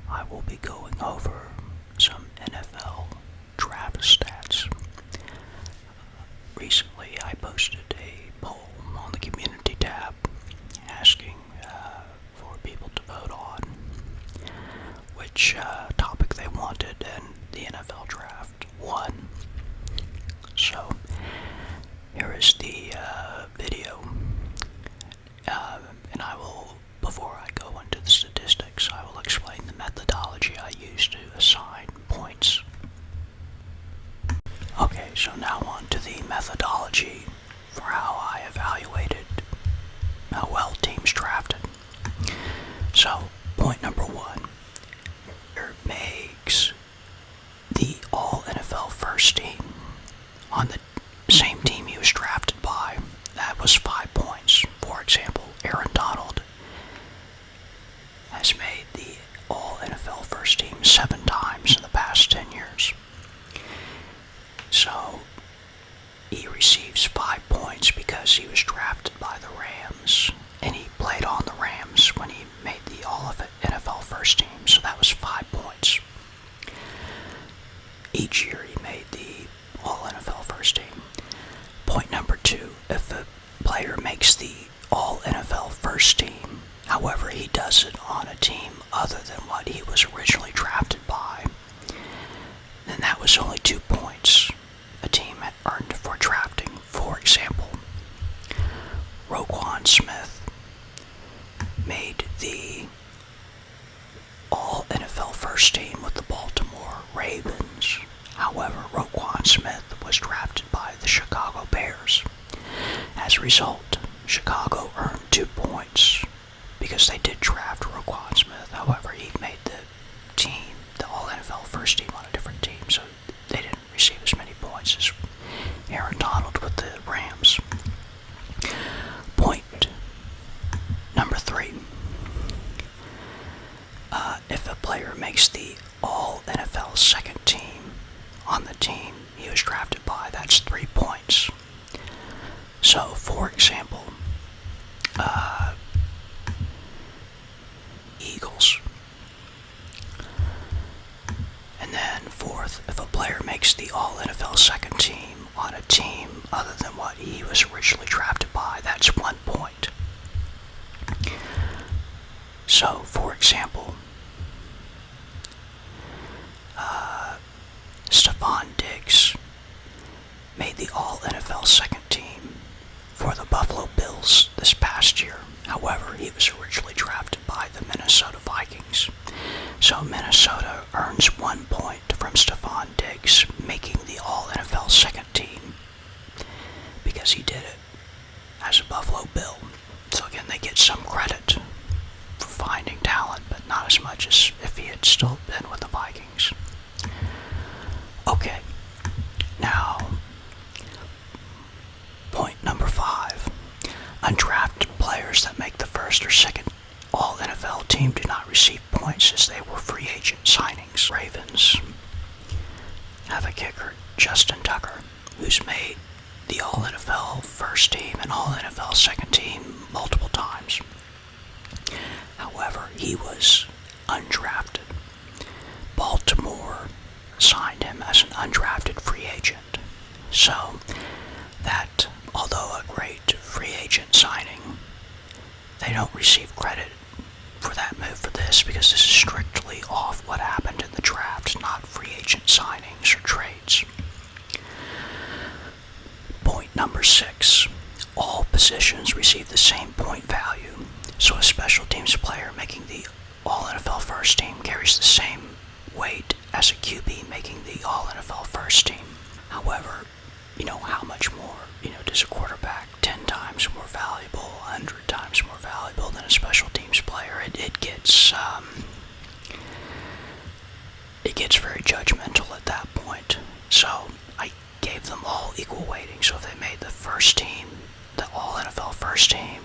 I will be going over some NFL draft stats. Recently, I posted a poll on the community tab asking for people to vote on which topic they wanted, and the NFL draft won. So, here is the video, and I will, before I go into the statistics, I will explain the methodology I use to assign points. Okay, so now on to the methodology for how I evaluated how well teams drafted. So, point number one, it makes the All-NFL first team on the same team he was drafted by. That was 5 points. For example, Aaron Donald has made the All-NFL first team 7 times in the past 10 years. So, he receives 5 points because he was drafted by the Rams, and he played on the Rams when he made the All-NFL first team, so that was 5 points. Each year he made the All-NFL first team. Point number 2, if a player makes the All-NFL first team, however he does it on a team other than what he was originally drafted by, then that was only 2 points a team had earned for drafting. For example, Roquan Smith made the All-NFL first team with the Baltimore Ravens. However, Roquan Smith was drafted by the Chicago Bears. As a result, Chicago earned 2 points because they did draft Roquan Smith. However, he made the team, the All-NFL first team, on a different team, so they didn't receive as many points as Aaron Donald with the Rams. Point number 3. If a player makes the All-NFL second team on the team he was drafted by, that's 3 points. So, for example, Eagles. And then fourth, if a player makes the All-NFL second team on a team other than what he was originally drafted by, that's 1 point. So, for example, Stephon Diggs made the All-NFL second team for the Buffalo Bills this past year. However, he was originally drafted by the Minnesota Vikings. So Minnesota earns 1 point from Stephon Diggs making the All-NFL second team because he did it as a Buffalo Bill. So again, they get some credit for finding talent, but not as much as if he had still been with the Vikings. Okay, now, point number 5. Undrafted players that make the first or second All-NFL team do not receive points as they were free agent signings. Ravens have a kicker, Justin Tucker, who's made the All-NFL first team and All-NFL second team multiple times. However, he was undrafted. Baltimore signed him as an undrafted free agent. So, that, although a great free agent signing, they don't receive credit for that move for this because this is strictly off what happened in the draft, not free agent signings or trades. Point number 6. All positions receive the same point value, so a special teams player making the All-NFL first team carries the same weight as a QB making the All-NFL first team. However, how much more, does a quarterback 10 times more valuable, 100 times more valuable than a special teams player? It gets very judgmental at that point. So I gave them all equal weighting. So if they made the first team, the All-NFL first team,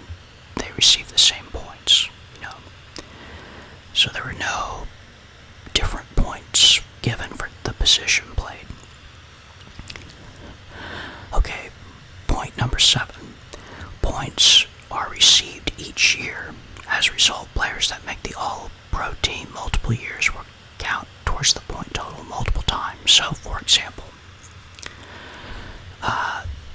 they received the same points. So there were no different points given for the position played. Okay, point number 7. Points are received each year as a result, players that make the All-Pro team multiple years will count towards the point total multiple times. So, for example,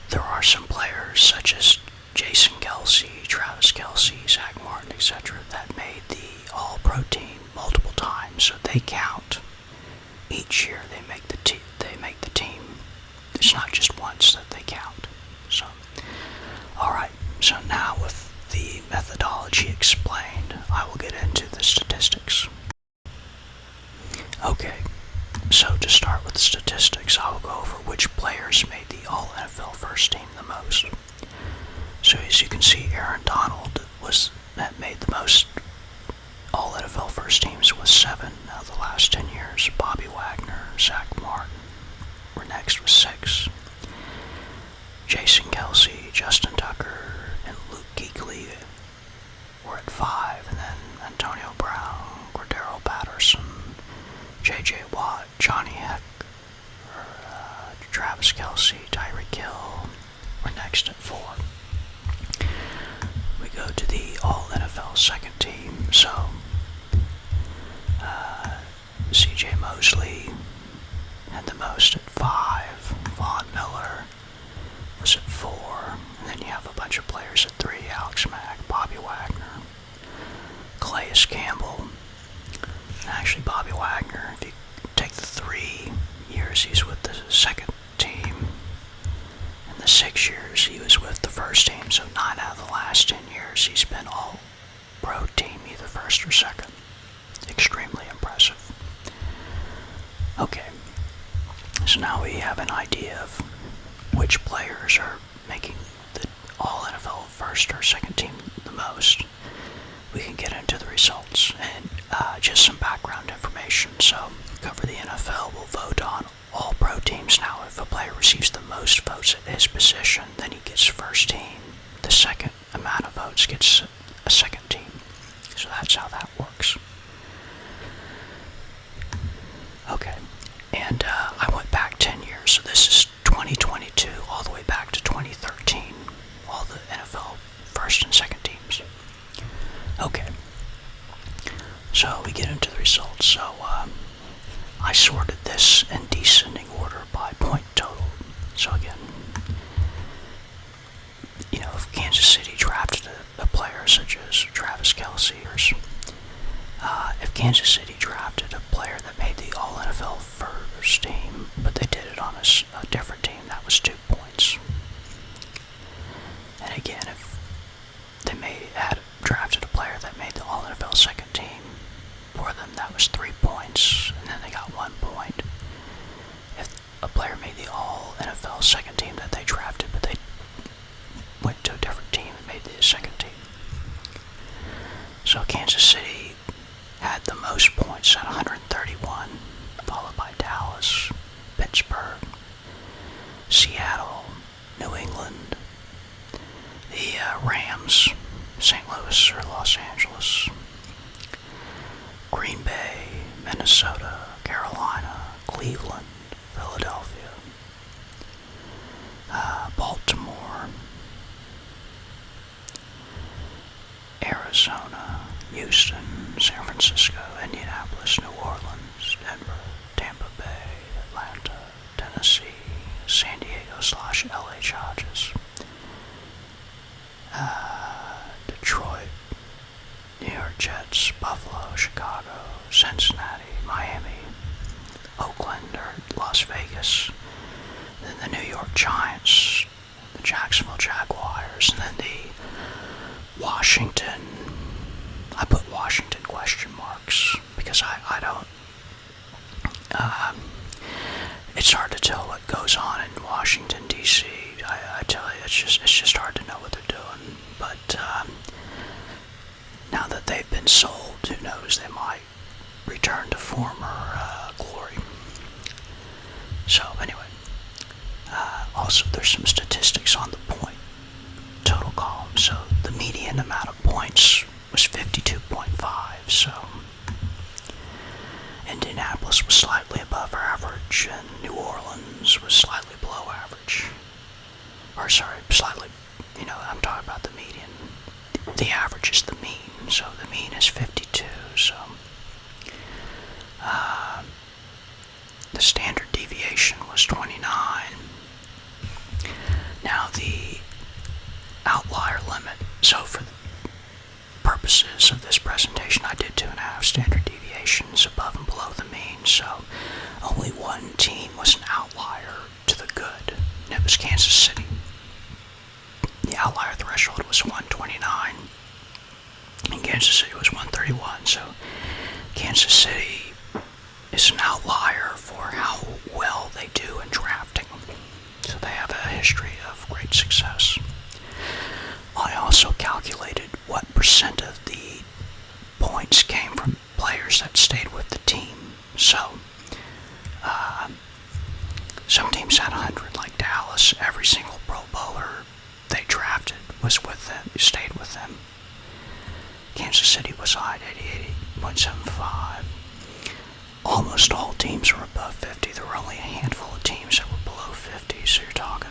there are some players such as Jason Kelsey, Travis Kelsey, Zach Martin, etc. that made the All-Pro team multiple times, so they count. Each year they make the team. It's not just once that they count. So, all right. So now with the methodology explained, I will get into the statistics. Okay. So to start with statistics, I will go over which players made the All-NFL first team the most. So as you can see, Aaron Donald made the most All-NFL first teams with 7 out of the last 10 years. Bobby Wagner, Zach Martin were next with 6. Jason Kelsey, Justin Tucker, and Luke Kuechly were at 5, and then Antonio Brown, Cordero Patterson, J.J. Watt, Johnny Heck, Travis Kelsey, Tyreek Hill were next at 4. We go to the All-NFL second team. So, C.J. Mosley had the most at 5. Von Miller was at 4. And then you have a bunch of players at 3. Alex Mack, Bobby Wagner, Calais Campbell. And actually, Bobby Wagner, if you take the 3 years he's with the second team, and the 6 years he was with the first team, so 9 out of the last 10 years he's been All-Pro team, either first or second. Extremely impressive. Okay, so now we have an idea of which players are making the All-NFL first or second team the most. We can get into the results and just some background information. So, cover the NFL will vote on All-Pro teams now. If a player receives the most votes at his position, then he gets first team. The second amount of votes gets a second team. So that's how that works. Okay, and I went back 10 years, so this is 2022 all the way back to 2013, all the NFL first and second teams. Okay, so we get into the results. So I sorted this in descending order by point total. So again, if Kansas City drafted a player such as Travis Kelsey, if Kansas City drafted a player that made the All-NFL first team, but they did it on a different team, that was 2 points. And again, if they had drafted a player that made the All-NFL second team for them, that was 3 points, and then they got 1 point. If a player made the All-NFL second team that they drafted, but they went to a different team and made the second team. So Kansas City had the most points at 131, followed by Dallas, Pittsburgh, Seattle, New England, the Rams, St. Louis or Los Angeles, Green Bay, Minnesota, Carolina, Cleveland, Philadelphia, Baltimore, Arizona, Houston, San Francisco, Indianapolis, New Orleans, Denver, Tampa Bay, Atlanta, Tennessee, San Diego/LA Chargers, Detroit, New York Jets, Buffalo, Chicago, Cincinnati, Miami, Oakland or Las Vegas, then the New York Giants, the Jacksonville Jaguars, and then the Washington. I put Washington question marks because I don't. It's hard to tell what goes on in Washington D.C. I tell you, it's just hard to know what they're doing. But now that they've been sold, who knows? They might return to former glory. So anyway, also there's some statistics on the point total column. So the median amount of points was 52.5. So Indianapolis was slightly above average, and New Orleans was slightly below average. Or sorry, slightly. I'm talking about the median. The average is the mean. so the mean is 52. So the standard deviation was 29. Now the outlier limit, so for the purposes of this presentation, I did 2.5 standard deviations above and below the mean, so only one team was an outlier to the good, and it was Kansas City. The outlier threshold was 129, and Kansas City was 131, so Kansas City is an outlier for how well they do in drafting. So they have a history of great success. I also calculated what percent of the points came from players that stayed with the team. So some teams had 100, like Dallas. Every single Pro Bowler they drafted was with them, stayed with them. Kansas City was high at 88.75. Almost all teams were above 50. There were only a handful of teams that were below 50. So you're talking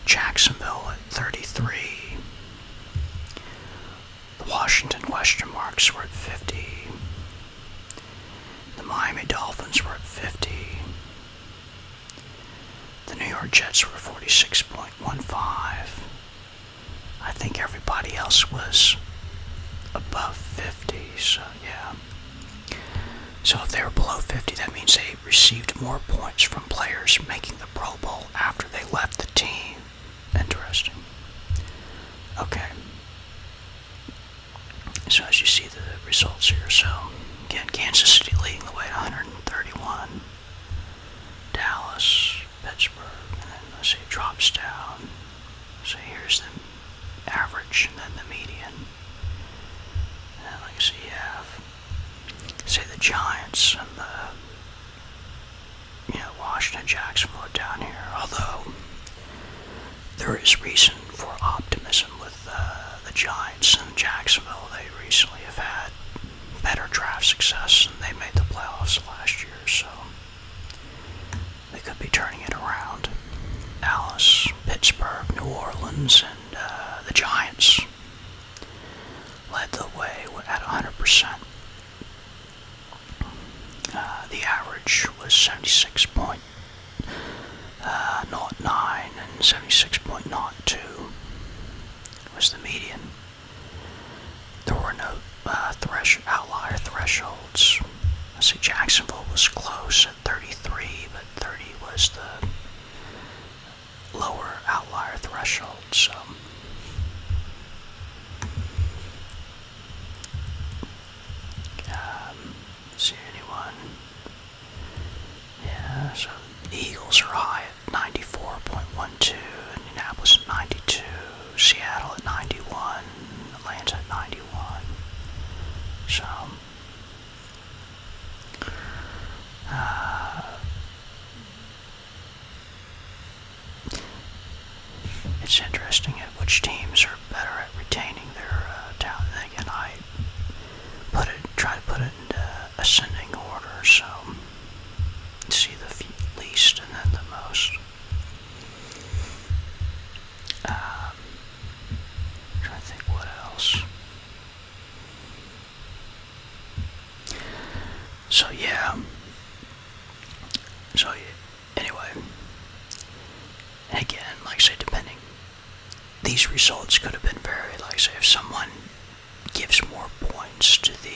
Jacksonville at 33. The Washington question marks were at 50. The Miami Dolphins were at 50. The New York Jets were 46.15. I think everybody else was above 50, so yeah. So if they were below 50, that means they received more points from players making the Pro Bowl after they left the team. Interesting. Okay. So as you see the results here, so again, Kansas City leading the way at 131. Dallas, Pittsburgh, and then let's see, it drops down. So here's the average and then the median. And like I see, you have, say, the Giants and the, Washington, Jacksonville are down here. Although there is reason for optimism with the Giants and Jacksonville. They recently have had better draft success, and they made the playoffs last year, so they could be turning it around. Dallas, Pittsburgh, New Orleans, and the Giants led the way at 100%. The average was 76.09 and 76.02 was the median. There were no outlier thresholds. Let's see, Jacksonville was close at 33, but 30 was the lower outlier threshold, so see anyone? Yeah, so the Eagles are high at 94.12, Indianapolis at 92, Seattle at 91, Atlanta at 91. So it's interesting at which teams are better at retaining their talent. And again, I try to put it into ascending order, so see the least and then the most. Trying to think what else. So yeah. Anyway. And again, like I say, depending, these results could have been very, like I say, if someone gives more points to the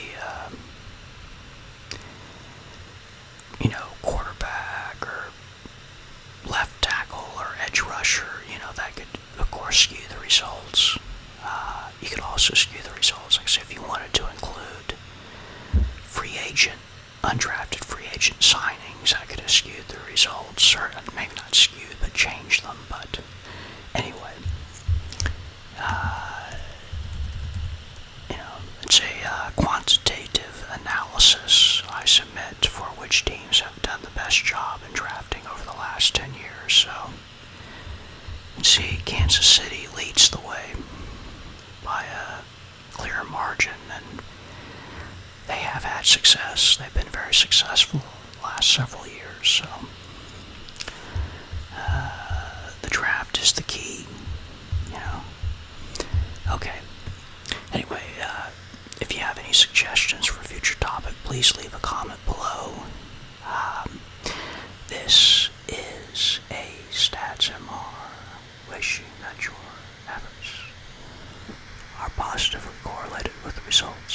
quarterback or left tackle or edge rusher, that could, of course, skew the results. You could also skew the results, like I say, if you wanted to include undrafted free agent signings, that could have skewed the results, or maybe not skewed, but changed them. But anyway, it's a quantitative analysis I submit for which teams have done the best job in drafting over the last 10 years. So you can see Kansas City leads the way by a clear margin, and they have had success. They've been very successful the last several years. So the draft is the key, Okay. please leave a comment below. This is a Stats MR, wishing that your efforts are positively correlated with the results.